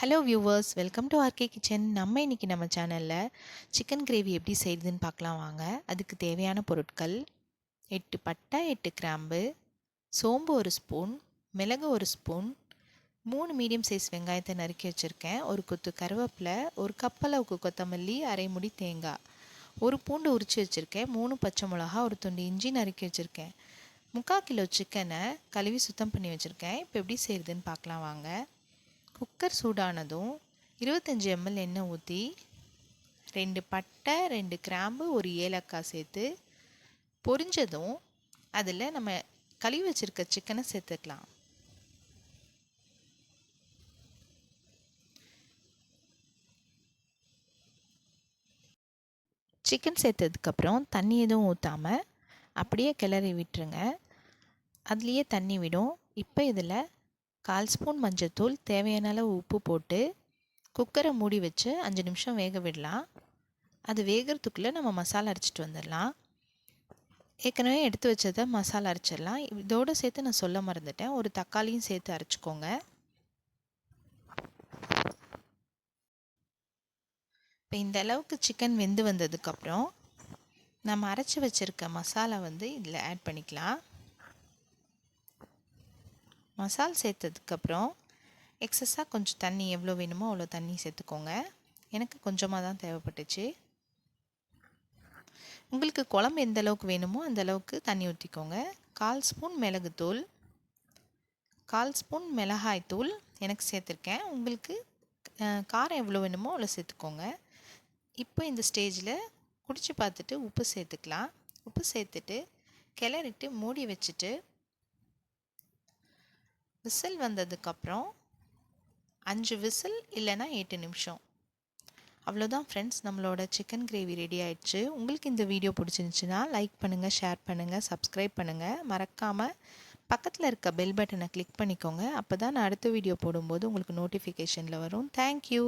Hello viewers, welcome to RK kitchen. இன்றைக்கி நம்ம சேனலில் சிக்கன் கிரேவி எப்படி செய்யுதுன்னு பார்க்கலாம் வாங்க. அதுக்கு தேவையான பொருட்கள் 8 பட்டை, 8 கிராம்பு, சோம்பு 1 ஸ்பூன், மிளகு 1 ஸ்பூன், 3 மீடியம் சைஸ் வெங்காயத்தை நறுக்கி வச்சுருக்கேன், ஒரு கொத்து கருவேப்பிலை, ஒரு கப்பளவுக்கு கொத்தமல்லி, அரை முடி தேங்காய், ஒரு பூண்டு உரித்து வச்சுருக்கேன், 3 பச்சை மிளகா, ஒரு துண்டு இஞ்சி நறுக்கி வச்சுருக்கேன், 3/4 கிலோ சிக்கனை கழுவி சுத்தம் பண்ணி வச்சுருக்கேன். இப்போ எப்படி செய்யுதுன்னு பார்க்கலாம் வாங்க. குக்கர் சூடானதும் 25 ml எண்ணெய் ஊற்றி 2 பட்டை, 2 கிராம்பு, ஒரு ஏலக்காய் சேர்த்து பொரிஞ்சதும் அதில் நம்ம கழுவி வச்சுருக்க சிக்கனை சேர்த்துக்கலாம். சிக்கன் சேர்த்ததுக்கப்புறம் தண்ணி எதுவும் ஊற்றாமல் அப்படியே கிளறி விட்டுருங்க. அதுலேயே தண்ணி விடும். இப்போ இதில் 1/4 ஸ்பூன் மஞ்சள்தூள், தேவையான அளவு உப்பு போட்டு குக்கரை மூடி வச்சு 5 நிமிஷம் வேக விடலாம். அது வேகிறதுக்குள்ளே நம்ம மசாலா அரைச்சிட்டு வந்துடலாம். ஏற்கனவே எடுத்து வச்சதை மசாலா அரைச்சிடலாம். இதோடு சேர்த்து நான் சொல்ல மறந்துட்டேன், ஒரு தக்காளியும் சேர்த்து அரைச்சிக்கோங்க. இப்போ இந்த அளவுக்கு சிக்கன் வெந்து வந்ததுக்கப்புறம் நம்ம அரைச்சி வச்சுருக்க மசாலா இதில் ஆட் பண்ணிக்கலாம். மசால் சேர்த்ததுக்கப்புறம் எக்ஸஸாக கொஞ்சம் தண்ணி எவ்வளோ வேணுமோ அவ்வளோ தண்ணி சேர்த்துக்கோங்க. எனக்கு கொஞ்சமாக தான் தேவைப்பட்டுச்சு. உங்களுக்கு குழம்பு எந்த அளவுக்கு வேணுமோ அந்த அளவுக்கு தண்ணி ஊற்றிக்கோங்க. 1/4 ஸ்பூன் மிளகுத்தூள், 1/4 ஸ்பூன் மிளகாய்த்தூள் எனக்கு சேர்த்துருக்கேன். உங்களுக்கு காரம் எவ்வளோ வேணுமோ அவ்வளோ சேர்த்துக்கோங்க. இப்போ இந்த ஸ்டேஜில் குடித்து பார்த்துட்டு உப்பு சேர்த்துக்கலாம். உப்பு சேர்த்துட்டு கிளறிட்டு மூடி வச்சுட்டு விசில் வந்ததுக்கப்புறம் 5 விசில் இல்லைன்னா 8 நிமிஷம். அவ்வளோதான் ஃப்ரெண்ட்ஸ், நம்மளோட சிக்கன் கிரேவி ரெடி ஆயிடுச்சு. உங்களுக்கு இந்த வீடியோ பிடிச்சிருந்துச்சுன்னா லைக் பண்ணுங்கள், ஷேர் பண்ணுங்கள், சப்ஸ்கிரைப் பண்ணுங்கள். மறக்காமல் பக்கத்தில் இருக்க பெல் பட்டனை கிளிக் பண்ணிக்கோங்க. அப்போ தான் நான் அடுத்த வீடியோ போடும்போது உங்களுக்கு நோட்டிஃபிகேஷனில் வரும். தேங்க்யூ.